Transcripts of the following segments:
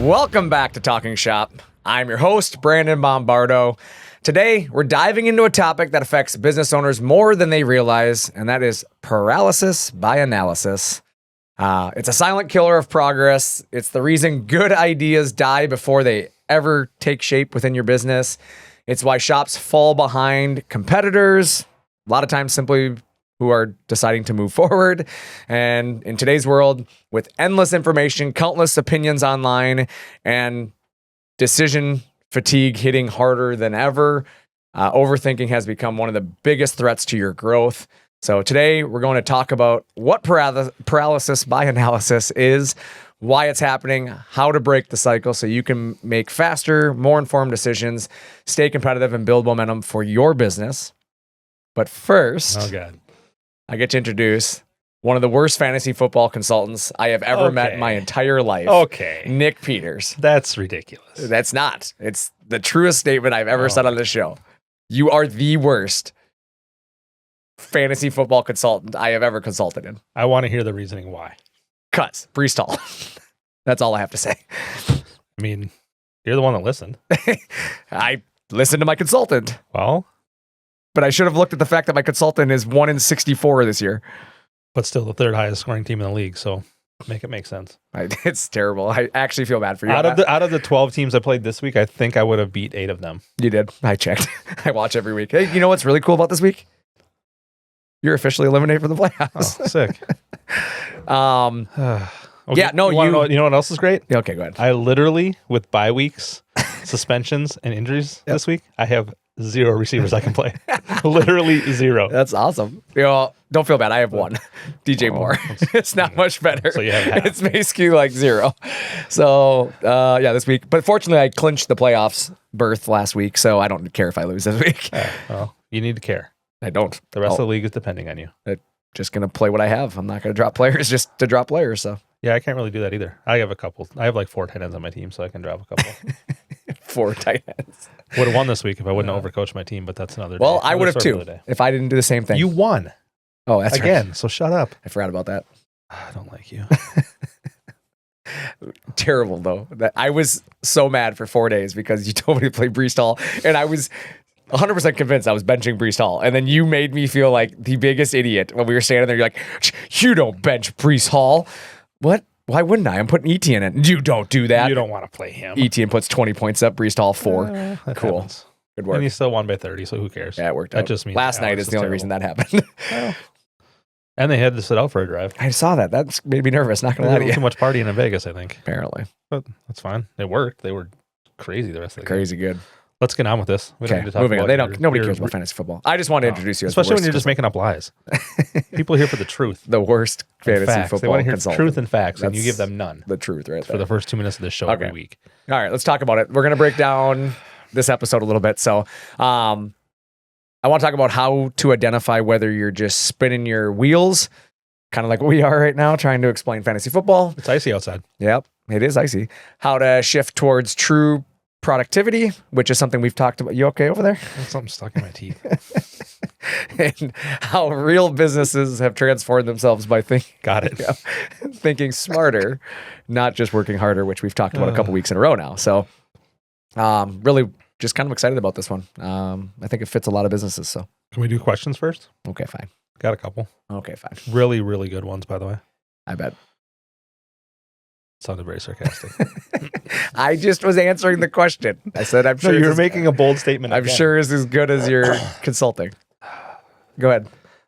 Welcome back to Talkin Shop. I'm your host, Brandon Bombardo. Today, we're diving into a topic that affects business owners more than they realize, and that is paralysis by analysis. It's a silent killer of progress. It's the reason good ideas die before they ever take shape within your business. It's why shops fall behind competitors, a lot of times simply who are deciding to move forward. And in today's world, with endless information, countless opinions online, and decision fatigue hitting harder than ever, overthinking has become one of the biggest threats to your growth. So today, we're going to talk about what paralysis by analysis is, why it's happening, how to break the cycle so you can make faster, more informed decisions, stay competitive, and build momentum for your business. But first, oh God, I get to introduce one of the worst fantasy football consultants I have ever met in my entire life. Okay. Nick Peters. That's ridiculous. That's not. It's the truest statement I've ever said on this show. You are the worst fantasy football consultant I have ever consulted in. I want to hear the reasoning why. Cuts. Brees Hall. That's all I have to say. I mean, you're the one that listened. I listened to my consultant. Well, but I should have looked at the fact that my consultant is 1-64 this year. But still the third highest scoring team in the league, so make it make sense. It's terrible. I actually feel bad for you. Out of the 12 teams I played this week, I think I would have beat 8 of them. You did. I checked. I watch every week. Hey, you know what's really cool about this week? You're officially eliminated from the playoffs. Oh, sick. Okay. Yeah, no, you know what else is great? Okay, go ahead. I literally, with bye weeks, suspensions, and injuries this week, I have 0 receivers I can play. Literally 0. That's awesome. You know, don't feel bad. I have 1. DJ Moore. It's not much better. So you have half. It's basically like 0. So, yeah, this week. But fortunately, I clinched the playoffs berth last week, so I don't care if I lose this week. Well, you need to care. I don't. The rest of the league is depending on you. I'm just going to play what I have. I'm not going to drop players just to drop players. So yeah, I can't really do that either. I have a couple. I have like 4 tight ends on my team, so I can drop a couple. 4 tight ends. Would have won this week if I wouldn't have overcoached my team, but that's another day. Well, I would have too if I didn't do the same thing. You won. Oh, that's again. Right. So shut up. I forgot about that. I don't like you. Terrible though. That I was so mad for 4 days because you told me to play Brees Hall, and I was 100% convinced I was benching Brees Hall, and then you made me feel like the biggest idiot when we were standing there. You're like, "You don't bench Brees Hall." What? Why wouldn't I? I'm putting Etienne in. You don't do that. You don't want to play him. Etienne puts 20 points up. Brees Hall 4. Cool. Happens. Good work. And he still won by 30, so who cares? Yeah, it worked out. That just means last night is the only reason that happened. Well, and they had to sit out for a drive. I saw that. That made me nervous. Not gonna lie to you. Too much partying in Vegas, I think. Apparently, but that's fine. It worked. They were crazy the rest of the crazy game. good. Let's get on with this. Okay, moving on. Nobody cares about fantasy football. I just want to introduce you, especially when you're just making up lies. People are here for the truth. The worst fantasy football. They want to hear consultant. Truth and facts, and you give them none. The truth, right there. For the first 2 minutes of this show every week. All right, let's talk about it. We're gonna break down this episode a little bit. So, I want to talk about how to identify whether you're just spinning your wheels, kind of like we are right now, trying to explain fantasy football. It's icy outside. Yep, it is icy. How to shift towards true productivity, which is something we've talked about. You okay over there? There's something stuck in my teeth. And how real businesses have transformed themselves by thinking smarter, not just working harder, which we've talked about a couple weeks in a row now. So, really just kind of excited about this one. I think it fits a lot of businesses. So, can we do questions first? Okay, fine. Got a couple. Okay, fine. Really, really good ones, by the way. I bet. Sounded very sarcastic. I just was answering the question. I said, I'm sure you were making a bold statement. I'm sure it's as good as your consulting. Go ahead.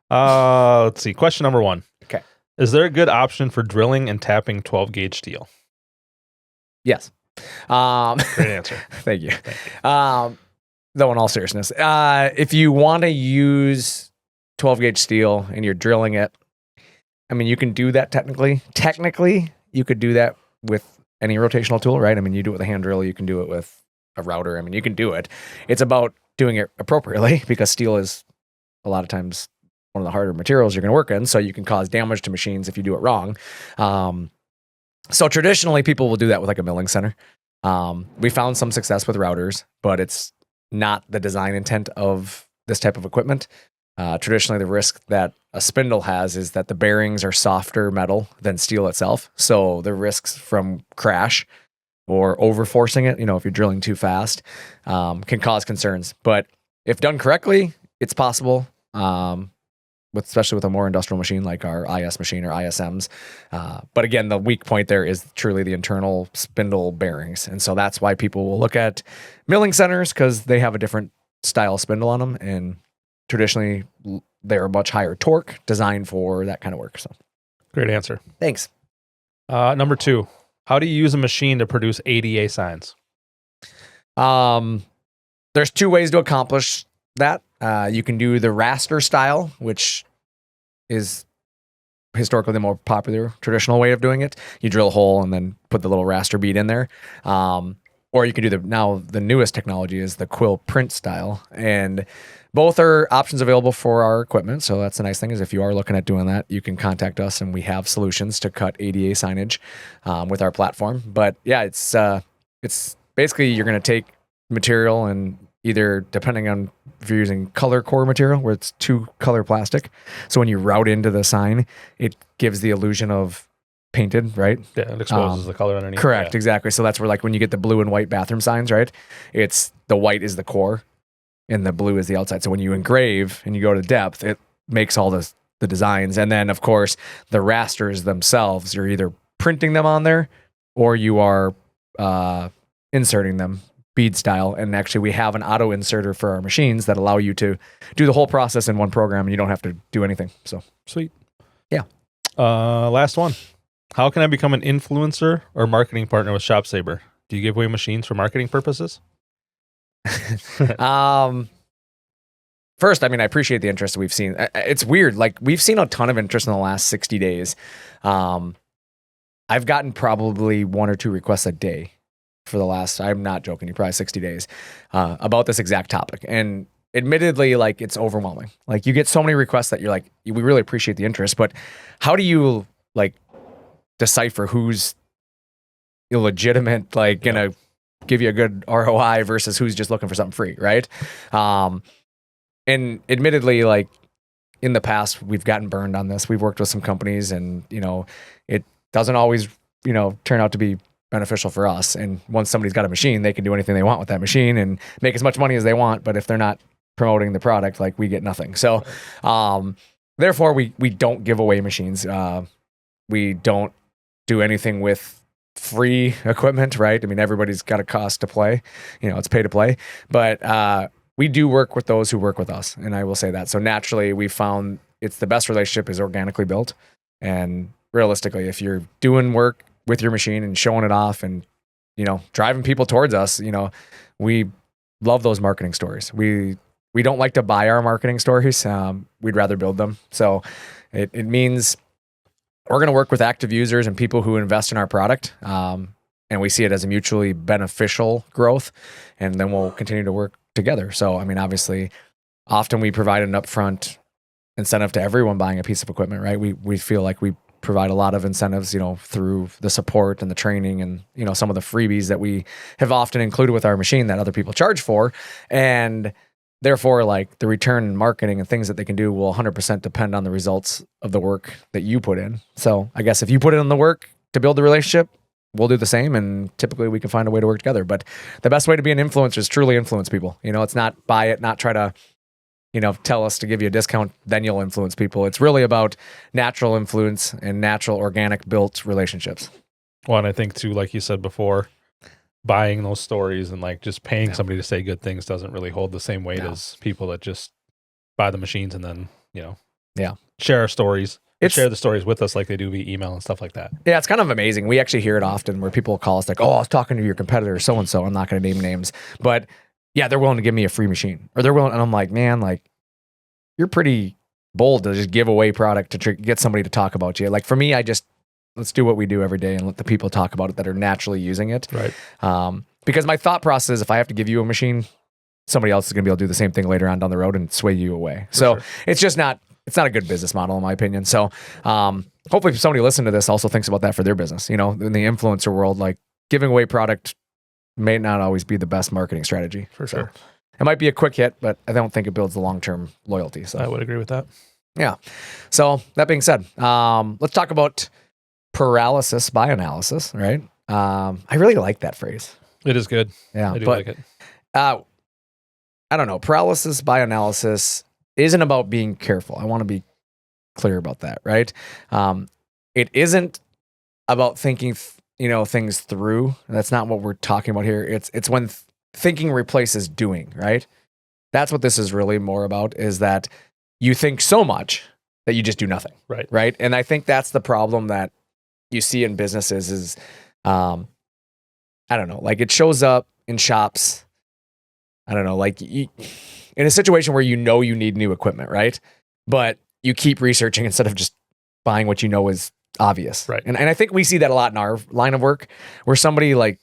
Let's see. Question number 1. Okay. Is there a good option for drilling and tapping 12 gauge steel? Yes. Great answer. Thank you. Though in all seriousness, if you want to use 12 gauge steel and you're drilling it, I mean, you can do that technically. Technically, you could do that with any rotational tool, right? I mean, you do it with a hand drill, you can do it with a router. I mean, you can do it. It's about doing it appropriately because steel is a lot of times one of the harder materials you're going to work in, so you can cause damage to machines if you do it wrong. So traditionally, people will do that with like a milling center. We found some success with routers, but it's not the design intent of this type of equipment. Traditionally, the risk that a spindle has is that the bearings are softer metal than steel itself. So the risks from crash or over forcing it, if you're drilling too fast, can cause concerns. But if done correctly, it's possible. Especially with a more industrial machine like our IS machine or ISMs. But again, the weak point there is truly the internal spindle bearings. And so that's why people will look at milling centers, because they have a different style spindle on them. And traditionally, they're a much higher torque designed for that kind of work. So, great answer. Thanks. Number 2, how do you use a machine to produce ADA signs? There's 2 ways to accomplish that. You can do the raster style, which is historically the more popular traditional way of doing it. You drill a hole and then put the little raster bead in there. Or you can do the newest technology is the quill print style. And both are options available for our equipment. So that's the nice thing, is if you are looking at doing that, you can contact us and we have solutions to cut ADA signage with our platform. But yeah, it's basically you're going to take material and either, depending on if you're using color core material, where it's 2-color plastic. So when you route into the sign, it gives the illusion of painted, right? Yeah, it exposes the color underneath. Correct, yeah. Exactly. So that's where, like, when you get the blue and white bathroom signs, right? It's the white is the core and the blue is the outside. So when you engrave and you go to depth, it makes all the designs. And then, of course, the rasters themselves, you're either printing them on there or you are inserting them bead style. And actually, we have an auto inserter for our machines that allow you to do the whole process in one program and you don't have to do anything. So sweet. Yeah. Last one. How can I become an influencer or marketing partner with ShopSabre? Do you give away machines for marketing purposes? First, I appreciate the interest we've seen. It's weird. Like, we've seen a ton of interest in the last 60 days. I've gotten probably 1 or 2 requests a day for the last, I'm not joking you, probably 60 days about this exact topic. And admittedly, like, it's overwhelming. Like, you get so many requests that you're like, we really appreciate the interest, but how do you, like, decipher who's illegitimate, like, gonna give you a good ROI versus who's just looking for something free, right? And admittedly, like, in the past, we've gotten burned on this. We've worked with some companies and, it doesn't always, turn out to be beneficial for us. And once somebody's got a machine, they can do anything they want with that machine and make as much money as they want. But if they're not promoting the product, like, we get nothing. So, therefore, we don't give away machines. We don't do anything with free equipment, right? Everybody's got a cost to play. It's pay to play. But we do work with those who work with us, and I will say that. So naturally, we found it's the best relationship is organically built. And realistically, if you're doing work with your machine and showing it off and, driving people towards us, we love those marketing stories. We don't like to buy our marketing stories. We'd rather build them. So it means we're going to work with active users and people who invest in our product. And we see it as a mutually beneficial growth. And then we'll continue to work together. So, obviously, often we provide an upfront incentive to everyone buying a piece of equipment, right? We feel like we provide a lot of incentives, through the support and the training and, some of the freebies that we have often included with our machine that other people charge for. And therefore, like, the return in marketing and things that they can do will 100% depend on the results of the work that you put in. So I guess if you put in the work to build the relationship, we'll do the same. And typically we can find a way to work together. But the best way to be an influencer is truly influence people. It's not buy it, not try to, tell us to give you a discount, then you'll influence people. It's really about natural influence and natural organic built relationships. Well, and I think too, like you said before, buying those stories and, like, just paying somebody to say good things doesn't really hold the same weight as people that just buy the machines and then, share our stories. Share the stories with us like they do via email and stuff like that. Yeah, it's kind of amazing. We actually hear it often where people call us like, oh, I was talking to your competitor, so-and-so. I'm not going to name names. But yeah, they're willing to give me a free machine. Or they're willing, and I'm like, man, like, you're pretty bold to just give away product to get somebody to talk about you. Like, for me, let's do what we do every day and let the people talk about it that are naturally using it. Right. Because my thought process is if I have to give you a machine, somebody else is going to be able to do the same thing later on down the road and sway you away. So it's just not a good business model in my opinion. So hopefully somebody listening to this also thinks about that for their business. In the influencer world, like, giving away product may not always be the best marketing strategy. For sure. It might be a quick hit, but I don't think it builds the long-term loyalty. So I would agree with that. Yeah. So that being said, let's talk about paralysis by analysis, right? I really like that phrase. It is good. Yeah, I do but like it. I don't know. Paralysis by analysis isn't about being careful. I want to be clear about that, right? It isn't about thinking, things through. That's not what we're talking about here. It's when thinking replaces doing, right? That's what this is really more about, is that you think so much that you just do nothing. Right. And I think that's the problem that you see in businesses is, I don't know, like it shows up in shops. I don't know, like in a situation where you need new equipment, right? But you keep researching instead of just buying what you know is obvious. Right. And I think we see that a lot in our line of work, where somebody like,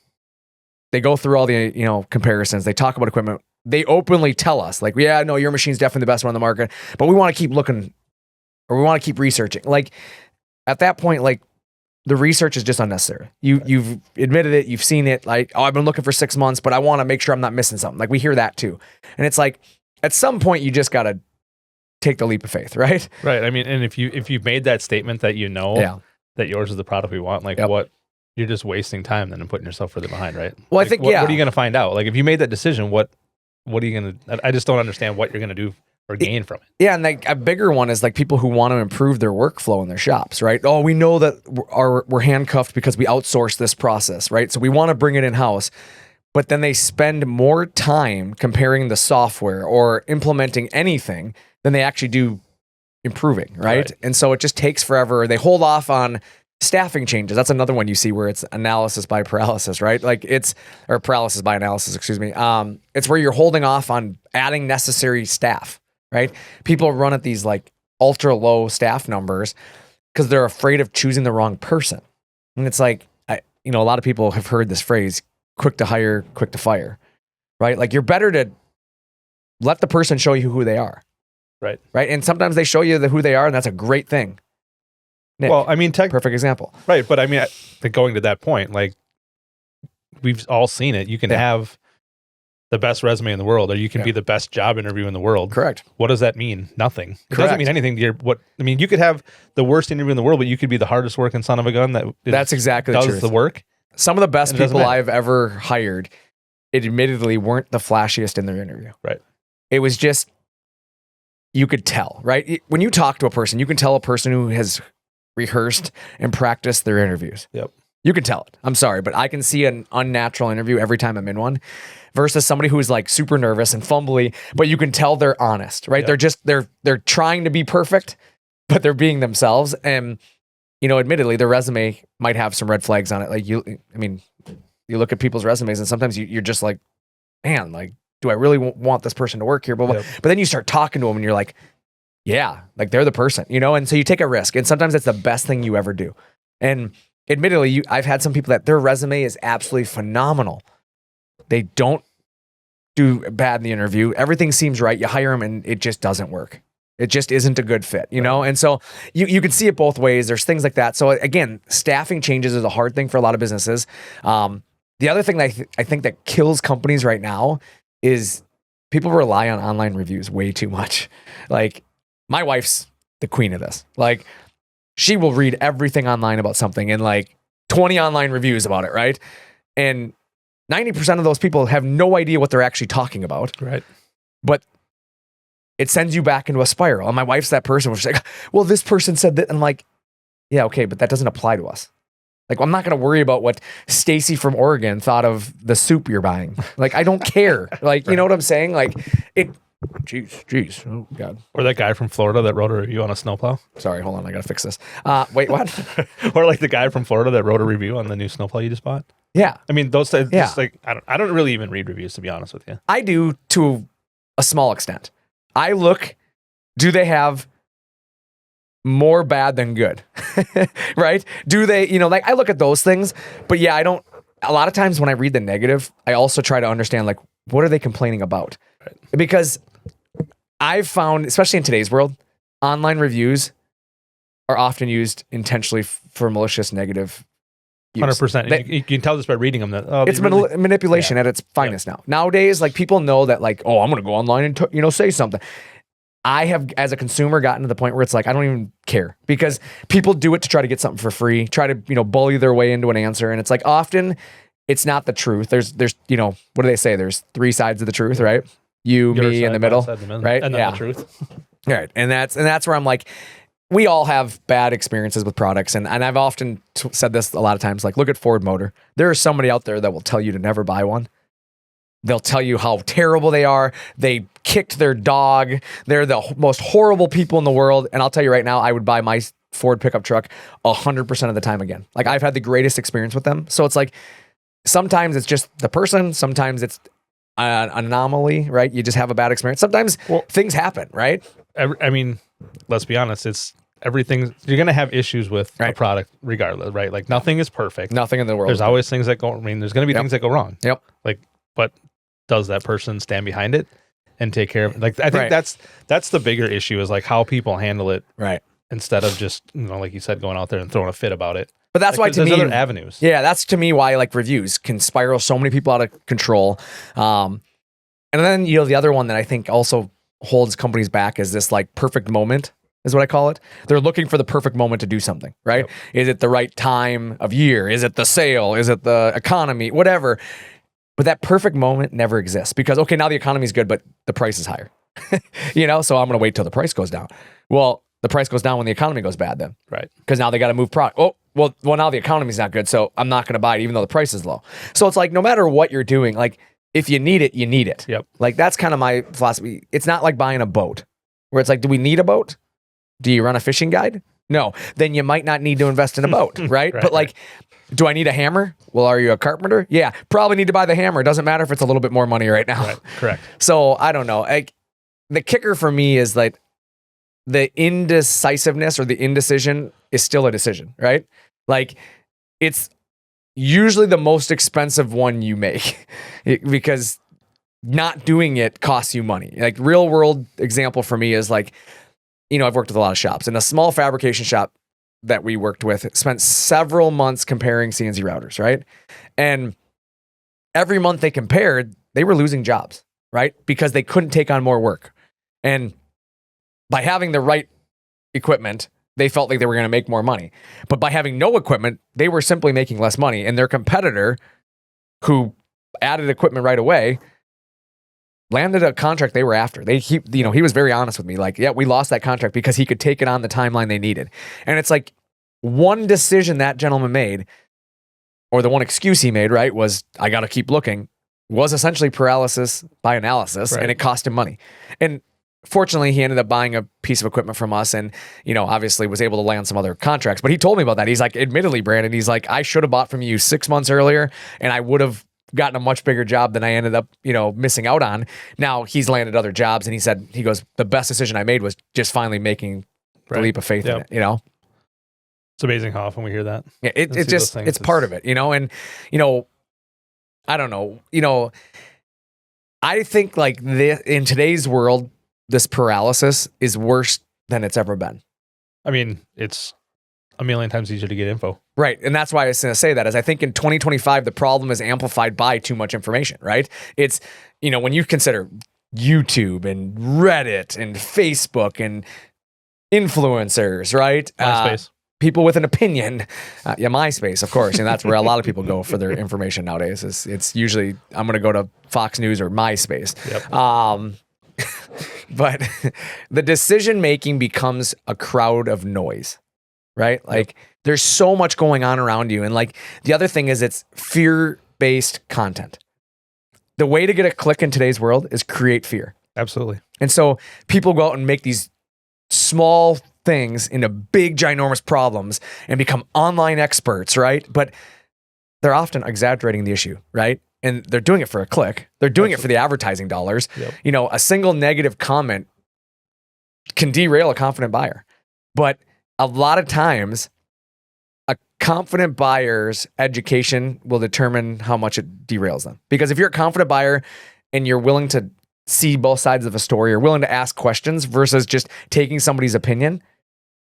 they go through all the, comparisons, they talk about equipment, they openly tell us like, yeah, no, your machine's definitely the best one on the market, but we want to keep looking, or we want to keep researching. Like at that point, like the research is just unnecessary. You've admitted it, you've seen it, like, oh, I've been looking for 6 months, but I want to make sure I'm not missing something. Like we hear that too. And it's like, at some point you just got to take the leap of faith, right? Right. I mean, and if you've made that statement that that yours is the product we want, like what, you're just wasting time then and putting yourself further behind, right? Well, like, I think, what are you going to find out? Like if you made that decision, what are you going to, I just don't understand what you're going to do or gain from it. Yeah. And like a bigger one is like people who want to improve their workflow in their shops, right? Oh, we know that we're handcuffed because we outsource this process, right? So we want to bring it in-house. But then they spend more time comparing the software or implementing anything than they actually do improving, right? And so it just takes forever. They hold off on staffing changes. That's another one you see where it's analysis by paralysis, right? Like or paralysis by analysis, excuse me. It's where you're holding off on adding necessary staff, right? People run at these like ultra low staff numbers because they're afraid of choosing the wrong person. And it's like, a lot of people have heard this phrase, quick to hire, quick to fire, right? Like you're better to let the person show you who they are. Right. And sometimes they show you who they are, and that's a great thing. Nick, well, I mean, perfect example. Right. But I mean, going to that point, like we've all seen it. You can have the best resume in the world, or you can be the best job interview in the world. Correct. What does that mean? Nothing. It doesn't mean anything. You could have the worst interview in the world, but you could be the hardest working son of a gun that's exactly does the truth. The work. Some of the best people I've ever hired, admittedly, weren't the flashiest in their interview. Right. It was just, you could tell, right? When you talk to a person, you can tell a person who has rehearsed and practiced their interviews. Yep. You can tell it. I'm sorry, but I can see an unnatural interview every time I'm in one versus somebody who's like super nervous and fumbly, but you can tell they're honest, right? Yep. They're trying to be perfect, but they're being themselves. And, admittedly, their resume might have some red flags on it. Like you look at people's resumes and sometimes you're just like, man, like, do I really want this person to work here? But then you start talking to them and you're like, yeah, like they're the person, and so you take a risk. And sometimes that's the best thing you ever do. And admittedly, I've had some people that their resume is absolutely phenomenal. They don't do bad in the interview. Everything seems right. You hire them and it just doesn't work. It just isn't a good fit, And so you can see it both ways. There's things like that. So again, staffing changes is a hard thing for a lot of businesses. The other thing that I think that kills companies right now is people rely on online reviews way too much. Like my wife's the queen of this. Like she will read everything online about something and like 20 online reviews about it, right? And 90% of those people have no idea what they're actually talking about. Right. But it sends you back into a spiral. And my wife's that person where she's like, well, this person said that. And I'm like, yeah, okay, but that doesn't apply to us. Like, I'm not going to worry about what Stacy from Oregon thought of the soup you're buying. Like, I don't care. Like, you know what I'm saying? Like, jeez. Oh, God. Or that guy from Florida that wrote a review on a snowplow. Sorry, hold on. I got to fix this. Wait, what? Or like the guy from Florida that wrote a review on the new snowplow you just bought. Yeah. I mean, those just like, I don't really even read reviews, to be honest with you. I do to a small extent. I look, do they have more bad than good, right? Do they, like I look at those things, but yeah, a lot of times when I read the negative, I also try to understand like, what are they complaining about? Right. Because I've found, especially in today's world, online reviews are often used intentionally for malicious negative use. 100%. You can tell this by reading them that it's manipulation at its finest now. Nowadays, like people know that like, oh, I'm going to go online and say something. I have, as a consumer, gotten to the point where it's like, I don't even care, because people do it to try to get something for free, try to, bully their way into an answer. And it's like, often it's not the truth. There's, what do they say? There's 3 sides of the truth, right? You, Your me, side, in the my middle, side, right? And then the truth. Right. And that's where I'm like, we all have bad experiences with products. And I've often said this a lot of times, like, look at Ford Motor. There is somebody out there that will tell you to never buy one. They'll tell you how terrible they are. They kicked their dog. They're the most horrible people in the world. And I'll tell you right now, I would buy my Ford pickup truck 100% of the time again. Like, I've had the greatest experience with them. So it's like, sometimes it's just the person. Sometimes it's an anomaly, right? You just have a bad experience. Sometimes things happen, right? I mean, let's be honest. It's everything. You're going to have issues with a product regardless, right? Like, nothing is perfect. Nothing in the world. There's always things that go, there's going to be things that go wrong. Yep. Like, but does that person stand behind it and take care of it? Like, I think that's the bigger issue, is like how people handle it. Right. Instead of just, like you said, going out there and throwing a fit about it. But that's why, to me, there's other avenues. Yeah, that's to me why, like, reviews can spiral so many people out of control. And then, the other one that I think also holds companies back is this, like, perfect moment, is what I call it. They're looking for the perfect moment to do something, right? Yep. Is it the right time of year? Is it the sale? Is it the economy? Whatever. But that perfect moment never exists, because, okay, now the economy is good, but the price is higher. So I'm going to wait till the price goes down. Well, the price goes down when the economy goes bad then. Right. Because now they got to move product. Oh, well, now the economy's not good, so I'm not going to buy it even though the price is low. So it's like, no matter what you're doing, like, if you need it, you need it. Yep. Like, that's kind of my philosophy. It's not like buying a boat, where it's like, do we need a boat? Do you run a fishing guide? No. Then you might not need to invest in a boat, right? But like, do I need a hammer? Well, are you a carpenter? Yeah, probably need to buy the hammer. It doesn't matter if it's a little bit more money right now. Right. Correct. So I don't know. Like, the kicker for me is like, the indecisiveness or the indecision is still a decision, right? Like, it's usually the most expensive one you make because not doing it costs you money. Like, real world example for me is like, I've worked with a lot of shops, and a small fabrication shop that we worked with spent several months comparing CNC routers, right? And every month they compared, they were losing jobs, right? Because they couldn't take on more work. And by having the right equipment, they felt like they were going to make more money. But by having no equipment, they were simply making less money. And their competitor, who added equipment right away, landed a contract they were after. He was very honest with me. Like, yeah, we lost that contract because he could take it on the timeline they needed. And it's like, one decision that gentleman made, or the one excuse he made, right, was, I got to keep looking, was essentially paralysis by analysis, and it cost him money. And fortunately, he ended up buying a piece of equipment from us, and, obviously was able to land some other contracts. But he told me about that. He's like, admittedly, Brandon, he's like, I should have bought from you 6 months earlier, and I would have gotten a much bigger job than I ended up, missing out on. Now he's landed other jobs, and he goes, the best decision I made was just finally making the leap of faith in it, It's amazing how often we hear that. Yeah, it's part of it, and, I don't know, I think, like, in today's world, this paralysis is worse than it's ever been. I mean, it's a million times easier to get info. Right. And that's why I was going to say that, is I think in 2025, the problem is amplified by too much information, right? It's, when you consider YouTube and Reddit and Facebook and influencers, right? MySpace. People with an opinion. MySpace, of course. And that's where a lot of people go for their information nowadays. It's usually, I'm going to go to Fox News or MySpace. Yep. But the decision-making becomes a crowd of noise, right? Like, there's so much going on around you. And like, the other thing is, it's fear-based content. The way to get a click in today's world is create fear. Absolutely. And so people go out and make these small things into big, ginormous problems and become online experts, right? But they're often exaggerating the issue, right? And they're doing it for a click. They're doing it for the advertising dollars. Yep. A single negative comment can derail a confident buyer. But a lot of times, a confident buyer's education will determine how much it derails them. Because if you're a confident buyer and you're willing to see both sides of a story, you're willing to ask questions versus just taking somebody's opinion,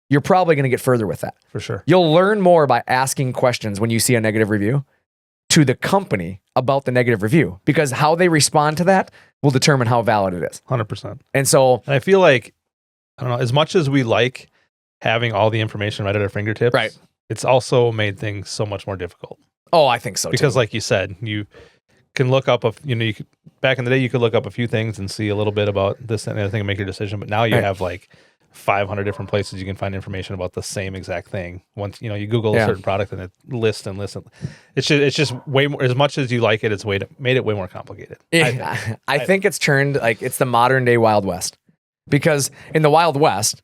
you're probably going to get further with that. For sure. You'll learn more by asking questions when you see a negative review to the company about the negative review, because how they respond to that will determine how valid it is. 100%. And so I feel like I don't know, as much as we like having all the information right at our fingertips, right, it's also made things so much more difficult. Oh, I think so because too. like you said, you can look up back in the day you could look up a few things and see a little bit about this and the other thing and make your decision, but now you have like 500 different places you can find information about the same exact thing. Once you Google a certain product and it lists and lists. It's just way more. As much as you like it, it's made it way more complicated. I think it's turned like it's the modern day Wild West, because in the Wild West,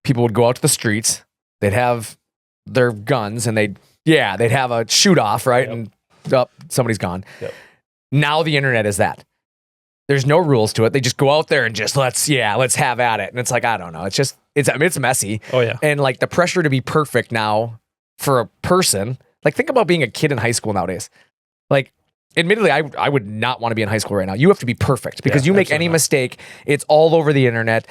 people would go out to the streets, they'd have their guns, and they'd have a shoot off, right? Yep. And somebody's gone. Yep. Now the internet is that. There's no rules to it. They just go out there and just let's have at it. And it's like, I don't know. It's messy. Oh yeah. And like the pressure to be perfect now for a person, like think about being a kid in high school nowadays. Like admittedly, I would not want to be in high school right now. You have to be perfect because you make any mistake, it's all over the internet.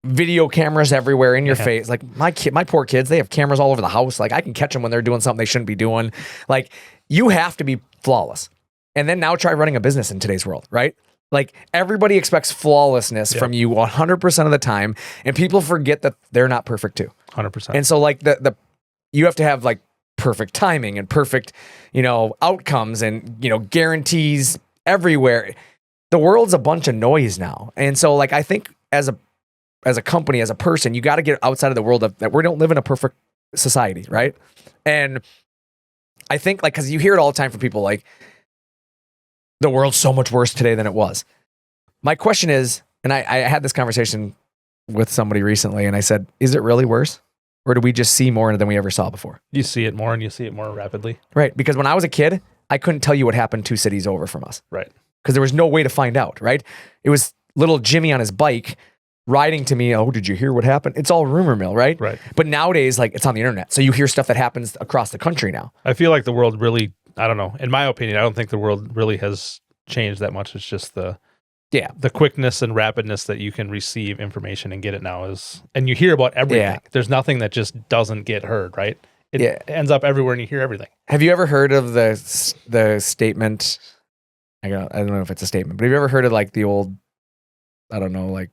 Video cameras everywhere in your face. Like my poor kids, they have cameras all over the house. Like I can catch them when they're doing something they shouldn't be doing. Like you have to be flawless. And then now try running a business in today's world, right? Like everybody expects flawlessness from you 100% of the time, and people forget that they're not perfect too. 100%. And so like you have to have like perfect timing and perfect, outcomes and, guarantees everywhere. The world's a bunch of noise now. And so like I think as a company, as a person, you got to get outside of the world that we don't live in a perfect society, right? And I think like, cause you hear it all the time from people like, the world's so much worse today than it was. My question is, and I had this conversation with somebody recently, and I said, is it really worse? Or do we just see more than we ever saw before? You see it more and you see it more rapidly. Right. Because when I was a kid, I couldn't tell you what happened 2 cities over from us. Right. Because there was no way to find out, right? It was little Jimmy on his bike riding to me, oh, did you hear what happened? It's all rumor mill, right? Right. But nowadays, like it's on the internet. So you hear stuff that happens across the country now. I feel like the world really, I don't know. In my opinion, I don't think the world really has changed that much. It's just the quickness and rapidness that you can receive information and get it now and you hear about everything. Yeah. There's nothing that just doesn't get heard, right? It ends up everywhere and you hear everything. Have you ever heard of the statement? I don't know if it's a statement, but have you ever heard of like the old, I don't know, like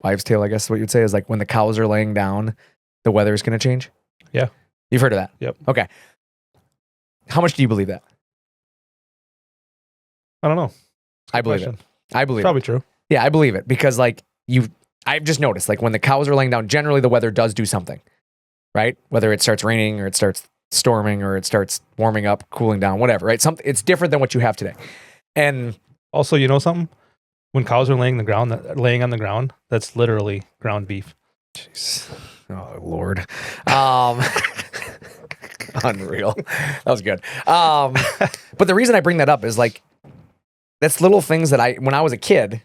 wives' tale, I guess what you'd say is like when the cows are laying down, the weather is going to change? Yeah. You've heard of that? Yep. Okay. How much do you believe that? I don't know. I believe it. I believe probably true. Yeah, I believe it because like I've just noticed like when the cows are laying down, generally the weather does do something, right? Whether it starts raining or it starts storming or it starts warming up, cooling down, whatever, right? It's different than what you have today. And also, something? When cows are laying on the ground, that's literally ground beef. Jeez. Oh Lord. Unreal. That was good. But the reason I bring that up is like, that's little things that when I was a kid,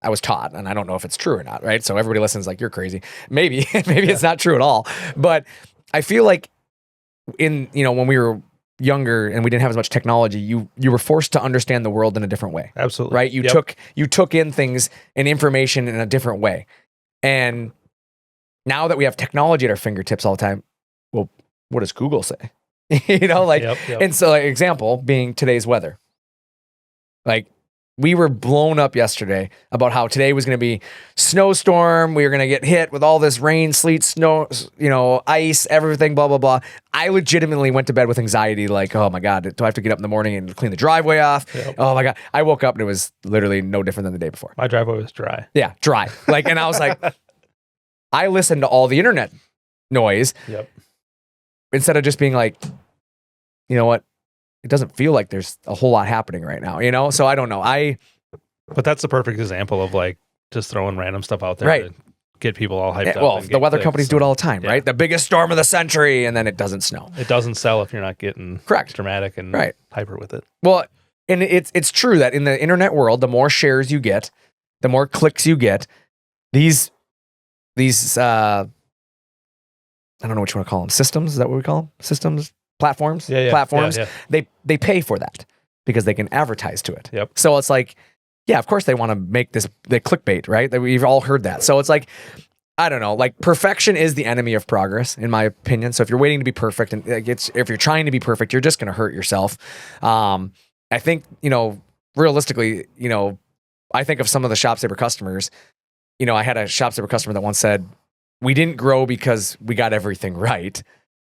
I was taught, and I don't know if it's true or not, right? So everybody listens like, you're crazy. Maybe it's not true at all. But I feel like when we were younger and we didn't have as much technology, you were forced to understand the world in a different way. Absolutely. Right? You took in things and information in a different way. And now that we have technology at our fingertips all the time, well, what does Google say? And so like example being today's weather. Like we were blown up yesterday about how today was going to be snowstorm. We were going to get hit with all this rain, sleet, snow, ice, everything, blah, blah, blah. I legitimately went to bed with anxiety. Like, oh my God, do I have to get up in the morning and clean the driveway off? Yep. Oh my God. I woke up and it was literally no different than the day before. My driveway was dry. Yeah. Dry. Like, and I was like, I listened to all the internet noise. Yep. Instead of just being like, you know what? It doesn't feel like there's a whole lot happening right now, So I don't know. But that's the perfect example of like just throwing random stuff out there to get people all hyped up. Well, the weather companies do it all the time, right? The biggest storm of the century, and then it doesn't snow. It doesn't sell if you're not getting dramatic and hyper with it. Well, and it's true that in the internet world, the more shares you get, the more clicks you get, these I don't know what you want to call them. Systems, is that what we call them? Systems? Platforms, they pay for that because they can advertise to it. Yep. So it's like, yeah, of course they want to make the clickbait, right? We've all heard that. So it's like, I don't know, like perfection is the enemy of progress, in my opinion. So if you're waiting to be perfect and if you're trying to be perfect, you're just going to hurt yourself. I think, realistically, I think of some of the ShopSabre customers I had a ShopSabre customer that once said, we didn't grow because we got everything right.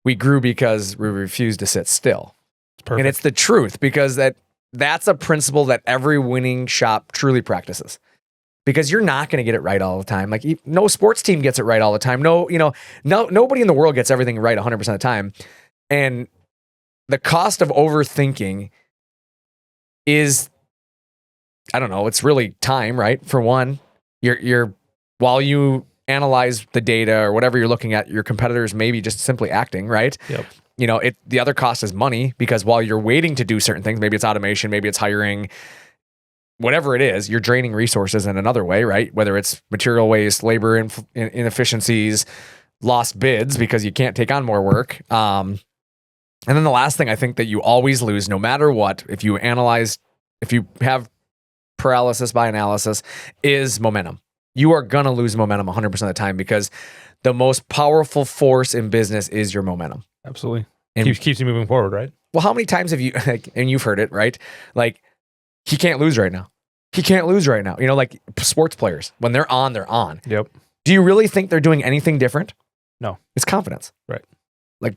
We grew because we refused to sit still. And it's the truth, because that's a principle that every winning shop truly practices. Because you're not going to get it right all the time. Like, no sports team gets it right all the time. Nobody in the world gets everything right 100% of the time. And the cost of overthinking is, I don't know, it's really time, right? For one, while you analyze the data or whatever you're looking at, your competitors maybe just simply acting, right? Yep. The other cost is money, because while you're waiting to do certain things, maybe it's automation, maybe it's hiring, whatever it is, you're draining resources in another way, right? Whether it's material waste, labor inefficiencies, lost bids because you can't take on more work. And then the last thing I think that you always lose, no matter what, if you have paralysis by analysis, is momentum. You are going to lose momentum 100% of the time, because the most powerful force in business is your momentum. Absolutely. And keeps you moving forward, right? Well, how many times have you, and you've heard it, right? Like, he can't lose right now. He can't lose right now. Like sports players, when they're on, they're on. Yep. Do you really think they're doing anything different? No. It's confidence. Right. Like,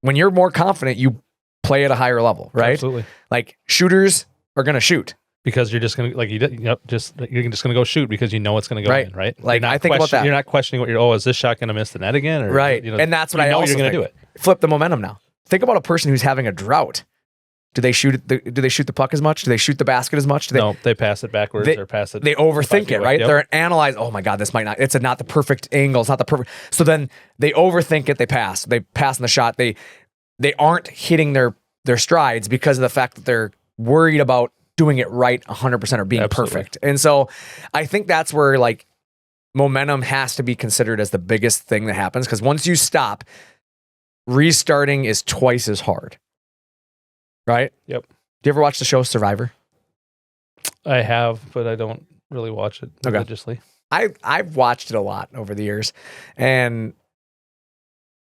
when you're more confident, you play at a higher level, right? Absolutely. Like, shooters are going to shoot. Because you're just going to, you're just going to go shoot because you know it's going to go in, right? Like, I think about that. You're not questioning is this shot going to miss the net again? Or, right. And that's what I also you're going to do it. Flip the momentum now. Think about a person who's having a drought. Do they shoot the puck as much? Do they shoot the basket as much? No, they pass it backwards or pass it. They overthink it, right? Yep. They're analyzing, oh my God, this might not, it's not the perfect angle. It's not the perfect. So then they overthink it. They pass in the shot. They aren't hitting their strides because of the fact that they're worried about doing it right 100% or being perfect. And so I think that's where, like, momentum has to be considered as the biggest thing that happens, because once you stop, restarting is twice as hard. Right? Yep. Do you ever watch the show Survivor? I have, but I don't really watch it religiously. I've watched it a lot over the years. And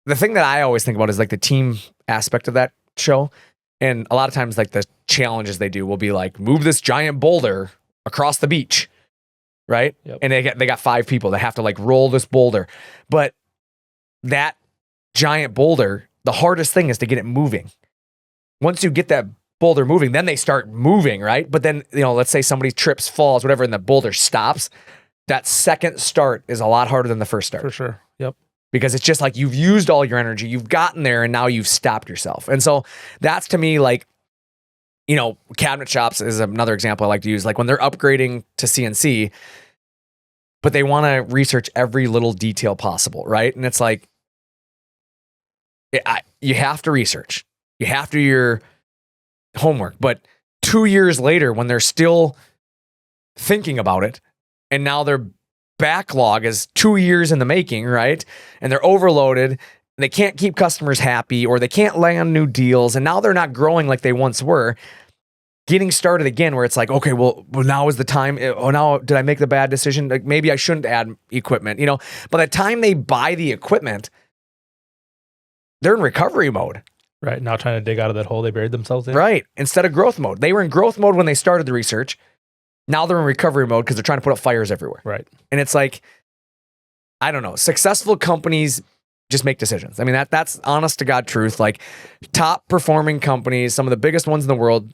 the thing that I always think about is, like, the team aspect of that show. And a lot of times, like, the challenges they do will be like, move this giant boulder across the beach, right? Yep. And they got 5 people that have to, like, roll this boulder. But that giant boulder, the hardest thing is to get it moving. Once you get that boulder moving, then they start moving, right? But then, let's say somebody trips, falls, whatever, and the boulder stops. That second start is a lot harder than the first start. For sure. Yep. Because it's just like you've used all your energy, you've gotten there, and now you've stopped yourself. And so that's, to me, like, cabinet shops is another example I like to use. Like, when they're upgrading to CNC, but they want to research every little detail possible, right? And it's like, you have to research. You have to do your homework. But 2 years later, when they're still thinking about it, and now their backlog is 2 years in the making, right? And they're overloaded, and they can't keep customers happy, or they can't land new deals, and now they're not growing like they once were. Getting started again, where it's like, okay, well, now is the time. Oh, now did I make the bad decision? Like, maybe I shouldn't add equipment. By the time they buy the equipment, they're in recovery mode. Right. Now trying to dig out of that hole they buried themselves in. Right. Instead of growth mode. They were in growth mode when they started the research. Now they're in recovery mode because they're trying to put up fires everywhere. Right. And it's like, I don't know. Successful companies just make decisions. I mean, that's honest to God truth. Like, top performing companies, some of the biggest ones in the world,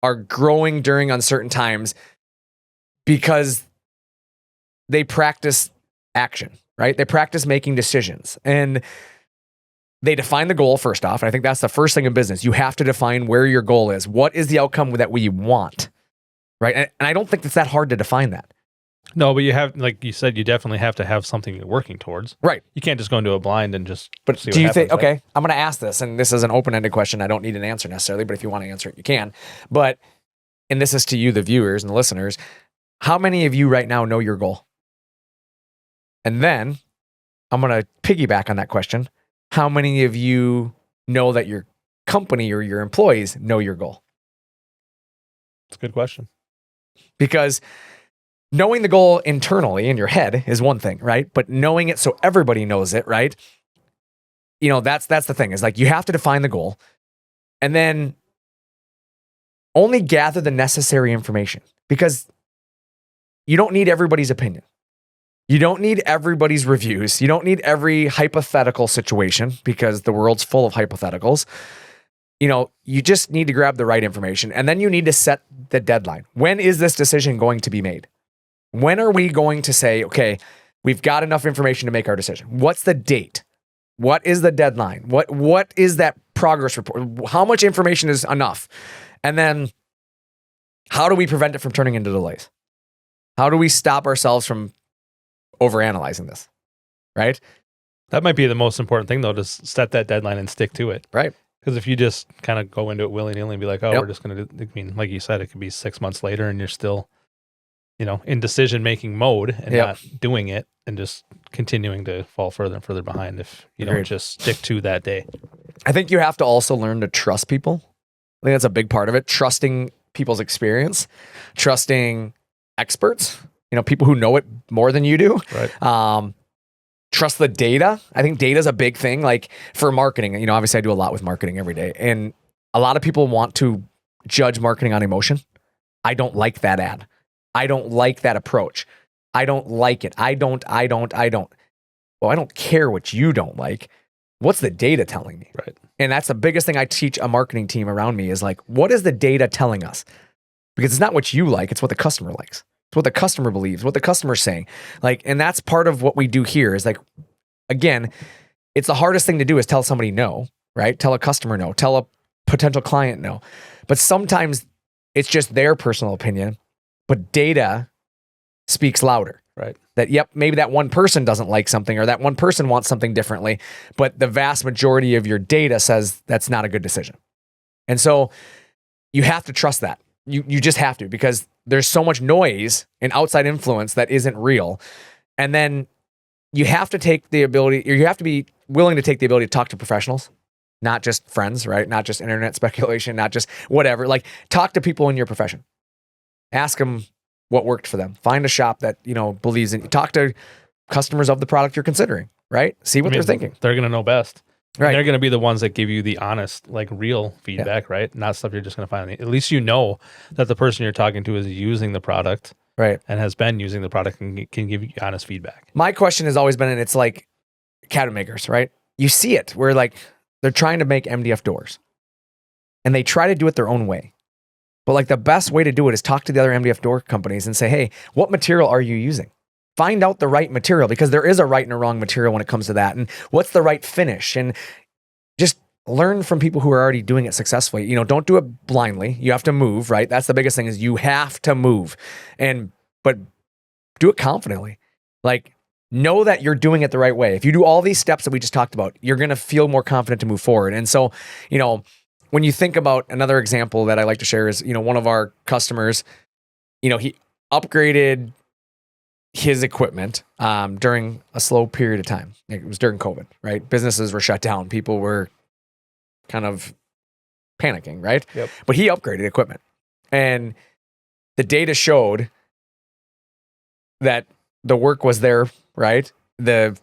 are growing during uncertain times because they practice action, right? They practice making decisions. And they define the goal first off. And I think that's the first thing in business. You have to define where your goal is. What is the outcome that we want? Right. And I don't think it's that hard to define that. No, but you have, like you said, you definitely have to have something you're working towards. Right. You can't just go into a blind and just But see do you what happens, think, okay, I'm going to ask this, and this is an open-ended question. I don't need an answer necessarily, but if you want to answer it, you can. But, and this is to you, the viewers and the listeners, how many of you right now know your goal? And then I'm going to piggyback on that question. How many of you know that your company or your employees know your goal? It's a good question. Because knowing the goal internally in your head is one thing, right? But knowing it so everybody knows it, right? That's the thing, is like, you have to define the goal and then only gather the necessary information, because you don't need everybody's opinion. You don't need everybody's reviews. You don't need every hypothetical situation because the world's full of hypotheticals. You just need to grab the right information, and then you need to set the deadline. When is this decision going to be made? When are we going to say, okay, we've got enough information to make our decision? What's the date? What is the deadline? What is that progress report? How much information is enough? And then how do we prevent it from turning into delays? How do we stop ourselves from overanalyzing this? Right? That might be the most important thing, though, to set that deadline and stick to it. Right. Because if you just kind of go into it willy-nilly and be like, we're just going to do, I mean, like you said, it could be 6 months later and you're still, in decision-making mode and not doing it and just continuing to fall further and further behind if you don't just stick to that day. I think you have to also learn to trust people. I think that's a big part of it. Trusting people's experience, trusting experts, people who know it more than you do. Right. Trust the data. I think data is a big thing. Like for marketing, obviously I do a lot with marketing every day. And a lot of people want to judge marketing on emotion. I don't like that ad. I don't like that approach. I don't like it. I don't. Well, I don't care what you don't like. What's the data telling me? Right. And that's the biggest thing I teach a marketing team around me is like, what is the data telling us? Because it's not what you like, it's what the customer likes. It's what the customer believes, what the customer's saying. Like, and that's part of what we do here is like, again, it's the hardest thing to do is tell somebody no, right? Tell a customer no, tell a potential client no. But sometimes it's just their personal opinion, but data speaks louder. Right. That, maybe that one person doesn't like something or that one person wants something differently, but the vast majority of your data says that's not a good decision. And so you have to trust that. You just have to, because there's so much noise and outside influence that isn't real. And then you have to you have to be willing to take the ability to talk to professionals, not just friends, right? Not just internet speculation, not just whatever. Like, talk to people in your profession. Ask them what worked for them. Find a shop that, believes in you. Talk to customers of the product you're considering, right? See what they're thinking. They're going to know best. Right. And they're going to be the ones that give you the honest, like real feedback, right? Not stuff you're just going to find. At least that the person you're talking to is using the product, right, and has been using the product and can give you honest feedback. My question has always been, and it's like cabinet makers, right? You see it where like they're trying to make MDF doors and they try to do it their own way. But like the best way to do it is talk to the other MDF door companies and say, hey, what material are you using? Find out the right material, because there is a right and a wrong material when it comes to that. And what's the right finish? And just learn from people who are already doing it successfully. Don't do it blindly. You have to move, right? That's the biggest thing, is you have to move. But do it confidently. Like, know that you're doing it the right way. If you do all these steps that we just talked about, you're going to feel more confident to move forward. And so, when you think about another example that I like to share is, one of our customers, he upgraded his equipment during a slow period of time. It was during COVID, right? Businesses were shut down. People were kind of panicking, right? Yep. But he upgraded equipment. And the data showed that the work was there, right? The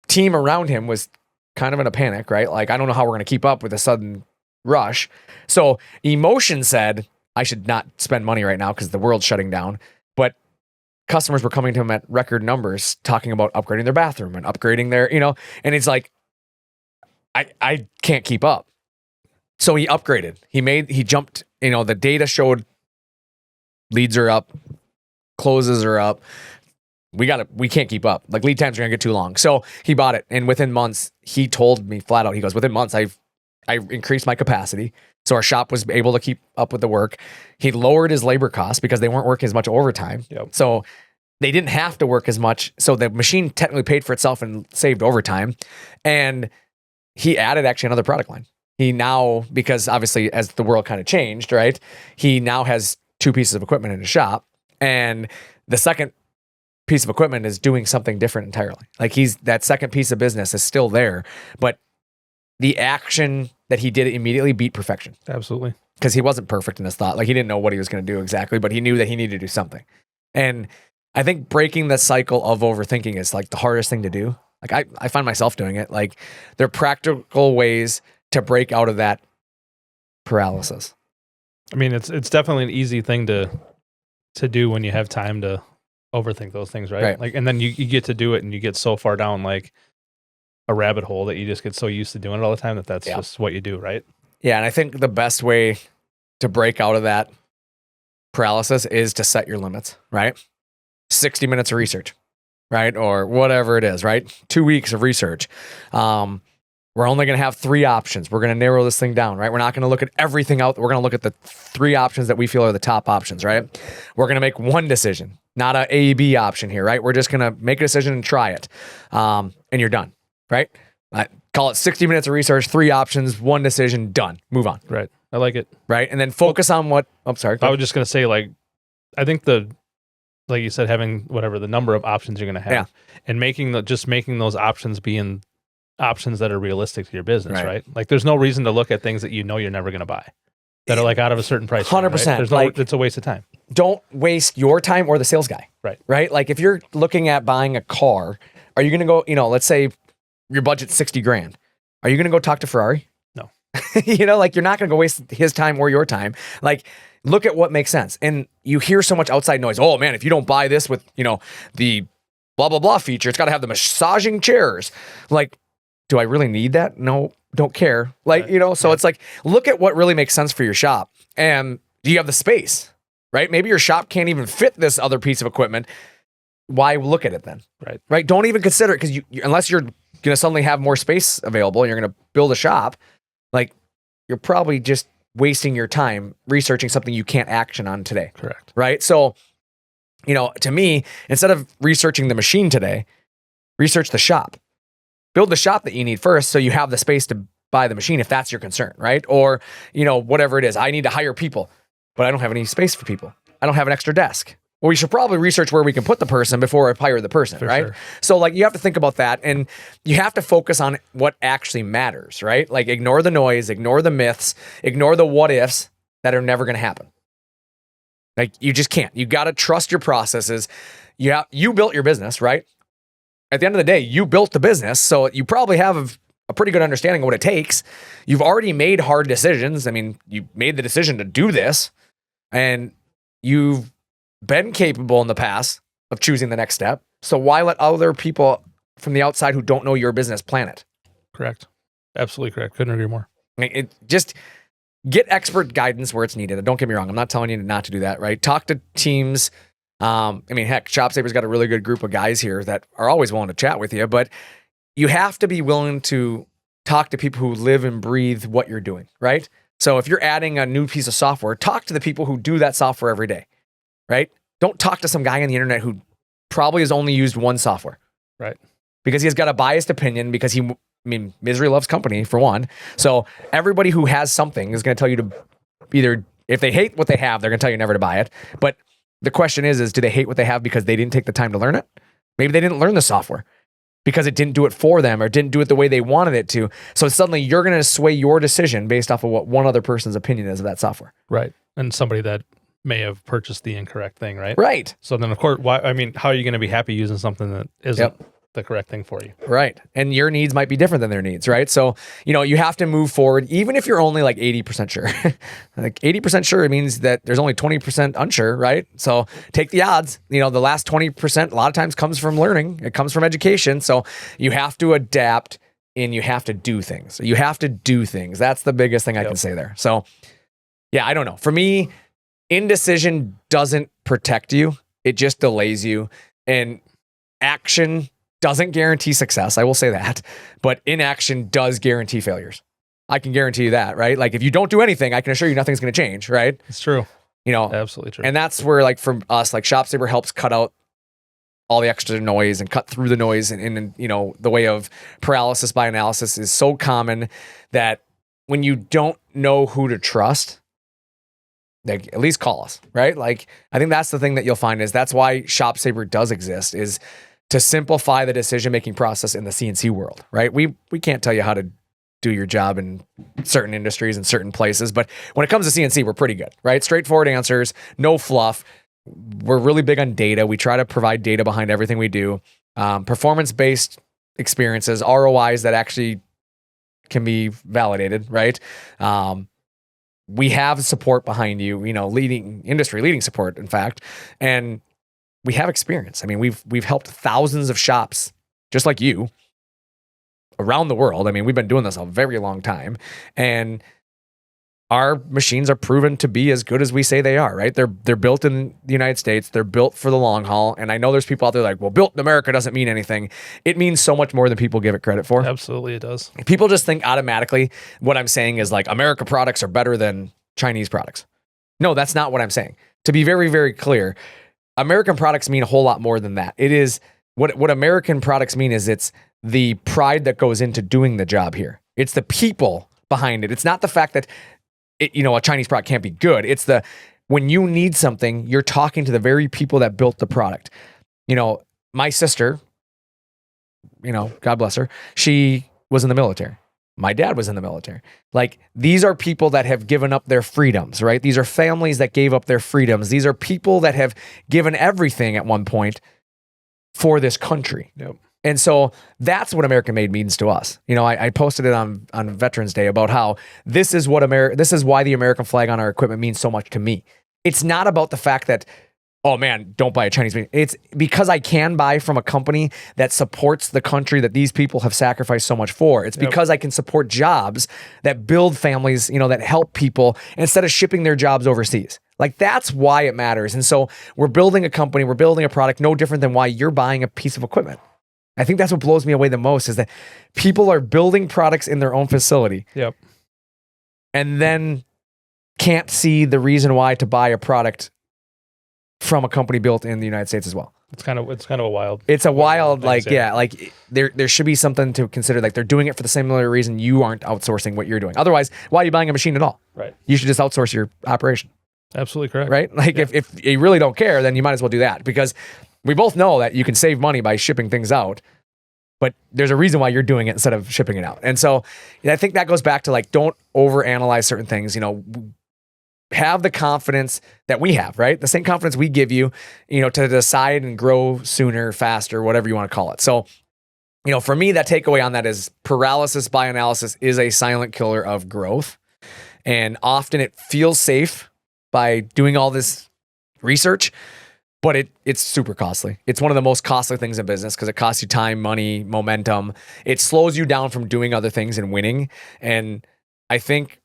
team around him was kind of in a panic, right? Like, I don't know how we're going to keep up with a sudden rush. So emotion said, I should not spend money right now because the world's shutting down. But customers were coming to him at record numbers talking about upgrading their bathroom and upgrading their, and it's like, I can't keep up. So he upgraded. He jumped, the data showed leads are up, closes are up. We can't keep up. Like, lead times are gonna get too long. So he bought it. And within months, he told me flat out, he goes, within months, I increased my capacity. So our shop was able to keep up with the work. He lowered his labor costs because they weren't working as much overtime. Yep. So they didn't have to work as much. So the machine technically paid for itself and saved overtime. And he added actually another product line. He now, because obviously as the world kind of changed, right? He now has 2 pieces of equipment in his shop. And the second piece of equipment is doing something different entirely. Like, that second piece of business is still there, but the action that he did immediately beat perfection. Absolutely. Because he wasn't perfect in his thought. Like, he didn't know what he was going to do exactly, but he knew that he needed to do something. And I think breaking the cycle of overthinking is like the hardest thing to do. Like, I find myself doing it. Like, there are practical ways to break out of that paralysis. I mean, it's definitely an easy thing to do when you have time to overthink those things, right? Like, and then you get to do it and you get so far down like a rabbit hole that you just get so used to doing it all the time that's just what you do, right? Yeah, and I think the best way to break out of that paralysis is to set your limits, right? 60 minutes of research, right? Or whatever it is, right? 2 weeks of research. We're only going to have 3 options. We're going to narrow this thing down, right? We're not going to look at everything out. We're going to look at the 3 options that we feel are the top options, right? We're going to make one decision, not a A, B option here, right? We're just going to make a decision and try it. And you're done, right? Call it 60 minutes of research, 3 options, 1 decision, done. Move on. Right. I like it. Right. And then focus on what, I'm sorry. I was just going to say, like, I think like you said, having whatever the number of options you're going to have and making those options being options that are realistic to your business, right? Like there's no reason to look at things that you know you're never going to buy that are like out of a certain price. 100%. Right? It's a waste of time. Don't waste your time or the sales guy. Right. Like if you're looking at buying a car, are you going to go, let's say your budget's 60 grand. Are you going to go talk to Ferrari? No. Like you're not going to go waste his time or your time. Like look at what makes sense. And you hear so much outside noise. Oh man, if you don't buy this with, the blah, blah, blah feature, it's got to have the massaging chairs. Like, do I really need that? No, don't care. Like, so it's like, look at what really makes sense for your shop. And do you have the space, right? Maybe your shop can't even fit this other piece of equipment. Why look at it then? Right. Don't even consider it because unless you're going to suddenly have more space available and you're going to build a shop, like you're probably just wasting your time researching something you can't action on today. Correct. Right. So, to me, instead of researching the machine today, research the shop. Build the shop that you need first so you have the space to buy the machine if that's your concern, right? Or, whatever it is. I need to hire people, but I don't have any space for people. I don't have an extra desk. Well, we should probably research where we can put the person before I hire the person, right? Sure. So like you have to think about that and you have to focus on what actually matters, right? Like ignore the noise, ignore the myths, ignore the what ifs that are never going to happen. Like you just can't. You got to trust your processes. You built your business, right? At the end of the day, you built the business, so you probably have a pretty good understanding of what it takes. You've already made hard decisions. I mean, you made the decision to do this, and you've been capable in the past of choosing the next step. So why let other people from the outside who don't know your business plan it? Correct. Absolutely correct. Couldn't agree more. Just get expert guidance where it's needed. Don't get me wrong. I'm not telling you not to do that, right? Talk to teams. Heck, ShopSabre's got a really good group of guys here that are always willing to chat with you, but you have to be willing to talk to people who live and breathe what you're doing, right? So if you're adding a new piece of software, talk to the people who do that software every day, right? Don't talk to some guy on the internet who probably has only used one software, right? Because he has got a biased opinion because misery loves company for one. So everybody who has something is going to tell you to either, if they hate what they have, they're going to tell you never to buy it. But the question is do they hate what they have because they didn't take the time to learn it? Maybe they didn't learn the software because it didn't do it for them or didn't do it the way they wanted it to. So suddenly you're going to sway your decision based off of what one other person's opinion is of that software. Right. And somebody that may have purchased the incorrect thing, right? Right. So then, of course, how are you going to be happy using something that isn't the correct thing for you? Right. And your needs might be different than their needs, right? So, you have to move forward, even if you're only like 80% sure. Like 80% sure means that there's only 20% unsure, right? So take the odds. The last 20% a lot of times comes from learning. It comes from education. So you have to adapt and you have to do things. You have to do things. That's the biggest thing I can say there. So, yeah, I don't know. For me, indecision doesn't protect you. It just delays you. And action doesn't guarantee success. I will say that. But inaction does guarantee failures. I can guarantee you that, right? Like if you don't do anything, I can assure you nothing's going to change, right? It's true. Absolutely true. And that's where like from us, like ShopSabre helps cut out all the extra noise and cut through the noise. And the way of paralysis by analysis is so common that when you don't know who to trust, like at least call us, right? Like I think that's the thing that you'll find is that's why ShopSabre does exist, is to simplify the decision-making process in the CNC world, right? We can't tell you how to do your job in certain industries and certain places, but when it comes to CNC, we're pretty good, right? Straightforward answers, no fluff. We're really big on data. We try to provide data behind everything we do. Performance-based experiences, ROIs that actually can be validated, right? We have support behind you, leading support, in fact. And we have experience. I mean, we've helped thousands of shops just like you around the world. I mean, we've been doing this a very long time, and our machines are proven to be as good as we say they are, right? They're built in the United States. They're built for the long haul. And I know there's people out there like, well, built in America doesn't mean anything. It means so much more than people give it credit for. Absolutely, it does. People just think automatically what I'm saying is like America products are better than Chinese products. No, that's not what I'm saying. To be very, very clear, American products mean a whole lot more than that. It is what American products mean is it's the pride that goes into doing the job here. It's the people behind it. It's not the fact that a Chinese product can't be good. It's when you need something, you're talking to the very people that built the product. My sister, God bless her, she was in the military. My dad was in the military. Like, these are people that have given up their freedoms, right? These are families that gave up their freedoms. These are people that have given everything at one point for this country. Yep. And so that's what American made means to us. I posted it on Veterans Day about how this is why the American flag on our equipment means so much to me. It's not about the fact that, oh man, don't buy a Chinese made. It's because I can buy from a company that supports the country that these people have sacrificed so much for. It's because I can support jobs that build families, that help people instead of shipping their jobs overseas. Like, that's why it matters. And so we're building a company, we're building a product no different than why you're buying a piece of equipment. I think that's what blows me away the most is that people are building products in their own facility. Yep. And then can't see the reason why to buy a product from a company built in the United States as well. It's kind of a wild. It's a wild, there should be something to consider. Like, they're doing it for the similar reason you aren't outsourcing what you're doing. Otherwise, why are you buying a machine at all? Right. You should just outsource your operation. Absolutely correct. Right? Like, if you really don't care, then you might as well do that, because we both know that you can save money by shipping things out, but there's a reason why you're doing it instead of shipping it out. And so I think that goes back to, like, don't overanalyze certain things. Have the confidence that we have, right? The same confidence we give you, to decide and grow sooner, faster, whatever you want to call it. So, for me, that takeaway on that is paralysis by analysis is a silent killer of growth. And often it feels safe by doing all this research, but it's super costly. It's one of the most costly things in business because it costs you time, money, momentum. It slows you down from doing other things and winning. And I think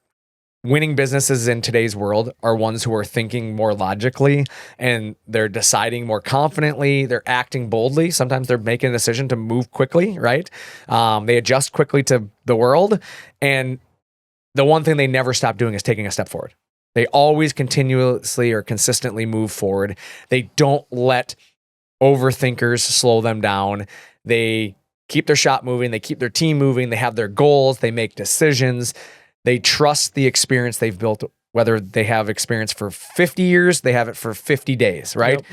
winning businesses in today's world are ones who are thinking more logically, and they're deciding more confidently. They're acting boldly. Sometimes they're making a decision to move quickly, right? They adjust quickly to the world. And the one thing they never stop doing is taking a step forward. They always continuously or consistently move forward. They don't let overthinkers slow them down. They keep their shop moving. They keep their team moving. They have their goals. They make decisions. They trust the experience they've built, whether they have experience for 50 years, they have it for 50 days, right? Yep.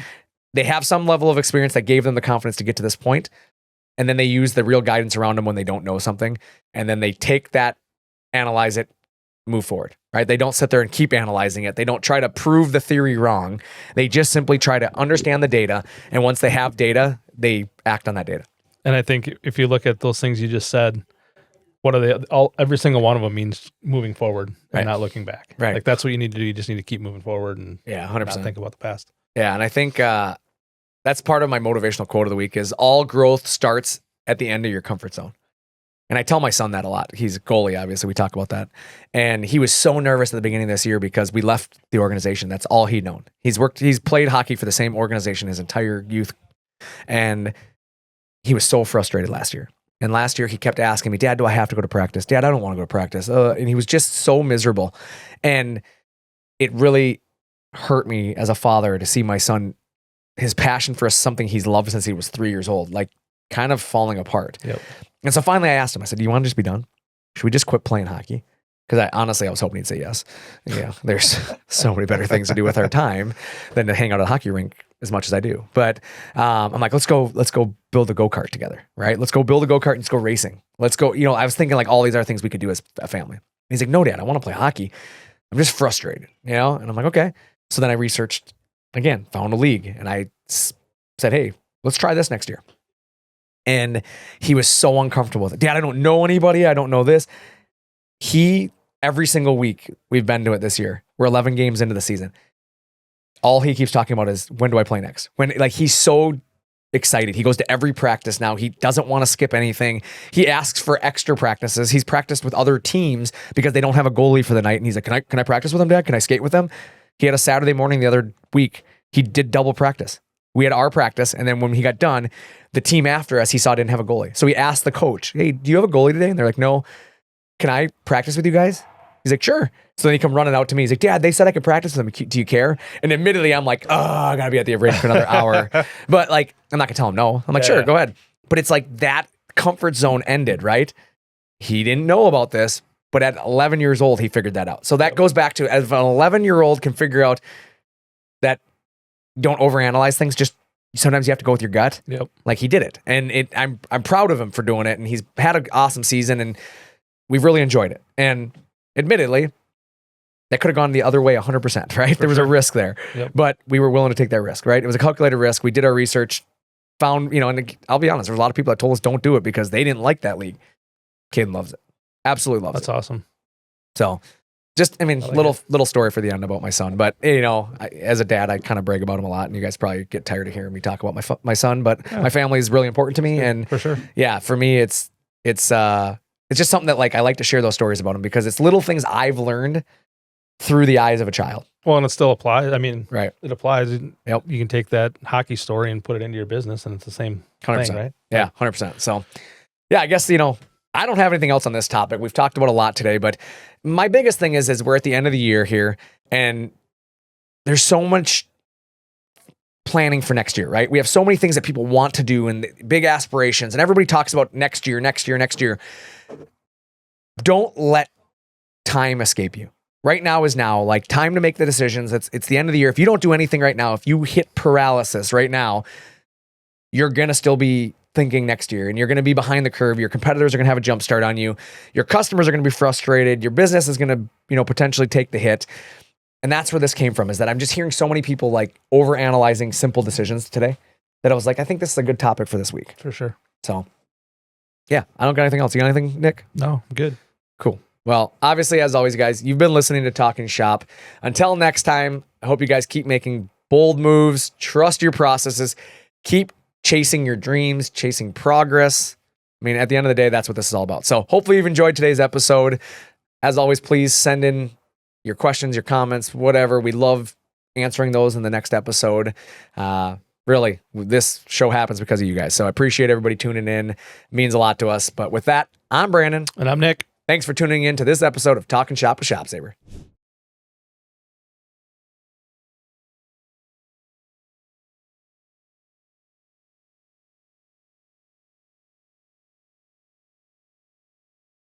They have some level of experience that gave them the confidence to get to this point. And then they use the real guidance around them when they don't know something. And then they take that, analyze it, move forward, right? They don't sit there and keep analyzing it. They don't try to prove the theory wrong. They just simply try to understand the data. And once they have data, they act on that data. And I think if you look at those things you just said, what are they? Every single one of them means moving forward and not looking back. Right. Like, that's what you need to do. You just need to keep moving forward and 100%. not think about the past. Yeah. And I think that's part of my motivational quote of the week is all growth starts at the end of your comfort zone. And I tell my son that a lot. He's a goalie, obviously. We talk about that. And he was so nervous at the beginning of this year because we left the organization. That's all he'd known. He's played hockey for the same organization his entire youth. And he was so frustrated last year. And last year he kept asking me, Dad, do I have to go to practice? Dad, I don't want to go to practice. And he was just so miserable. And it really hurt me as a father to see my son, his passion for something he's loved since he was 3 years old, like kind of falling apart. Yep. And so finally I asked him, I said, do you want to just be done? Should we just quit playing hockey? Because I was hoping he'd say yes. Yeah, there's so many better things to do with our time than to hang out at a hockey rink as much as I do. But I'm like, let's go build a go-kart together, right? Let's go build a go-kart and let's go racing. Let's go, I was thinking like all these other things we could do as a family. And he's like, no, Dad, I want to play hockey. I'm just frustrated, And I'm like, okay. So then I researched again, found a league, and I said, hey, let's try this next year. And he was so uncomfortable with it. Dad, I don't know anybody. I don't know this. Every single week we've been to it this year. We're 11 games into the season. all he keeps talking about is, when do I play next? When, like, he's so excited. He goes to every practice now. He doesn't want to skip anything. He asks for extra practices. He's practiced with other teams because they don't have a goalie for the night. And he's like, can I practice with them, Dad? Can I skate with them? He had a Saturday morning the other week. He did double practice. We had our practice, and then when he got done, the team after us, he saw didn't have a goalie. So he asked the coach, hey, do you have a goalie today? And they're like, no. Can I practice with you guys? He's like, sure. So then he come running out to me. He's like, Dad, they said I could practice with them. Do you care? And admittedly, I'm like, oh, I gotta be at the arena for another hour. But like, I'm not gonna tell him no. I'm like, sure, go ahead. But it's like that comfort zone ended, right? He didn't know about this, but at 11 years old, he figured that out. So that goes back to, as an 11-year-old can figure out that don't overanalyze things, just sometimes you have to go with your gut. Yep. Like, he did it. And I'm proud of him for doing it. And he's had an awesome season, and we've really enjoyed it. And admittedly, that could have gone the other way 100%, right? There was a risk there, but we were willing to take that risk, right? It was a calculated risk. We did our research, found, and I'll be honest, there was a lot of people that told us don't do it because they didn't like that league. Kid loves it. Absolutely loves it. That's awesome. So just, little story for the end about my son, but as a dad, I kind of brag about him a lot, and you guys probably get tired of hearing me talk about my son, but my family is really important to me. And for sure. Yeah, for me, it's just something that, like, I like to share those stories about him because it's little things I've learned through the eyes of a child. Well, and it still applies. Right. It applies. Yep. You can take that hockey story and put it into your business, and it's the same 100%. thing, right? Yeah, 100%. So, yeah, I guess, I don't have anything else on this topic. We've talked about a lot today, but my biggest thing is we're at the end of the year here, and there's so much planning for next year, right? We have so many things that people want to do and big aspirations, and everybody talks about next year. Don't let time escape you. Right now is now, like, time to make the decisions. It's the end of the year. If you don't do anything right now, if you hit paralysis right now, you're going to still be thinking next year, and you're going to be behind the curve. Your competitors are going to have a jump start on you. Your customers are going to be frustrated. Your business is going to, potentially take the hit. And that's where this came from, is that I'm just hearing so many people, like, overanalyzing simple decisions today that I was like, I think this is a good topic for this week. For sure. So, yeah, I don't got anything else. You got anything, Nick? No, I'm good. Cool. Well, obviously, as always, guys, you've been listening to Talkin Shop. Until next time, I hope you guys keep making bold moves, trust your processes, keep chasing your dreams, chasing progress. At the end of the day, that's what this is all about. So hopefully you've enjoyed today's episode. As always, please send in your questions, your comments, whatever. We love answering those in the next episode. Really, this show happens because of you guys. So I appreciate everybody tuning in. It means a lot to us. But with that, I'm Brandon. And I'm Nick. Thanks for tuning in to this episode of Talkin Shop with ShopSabre.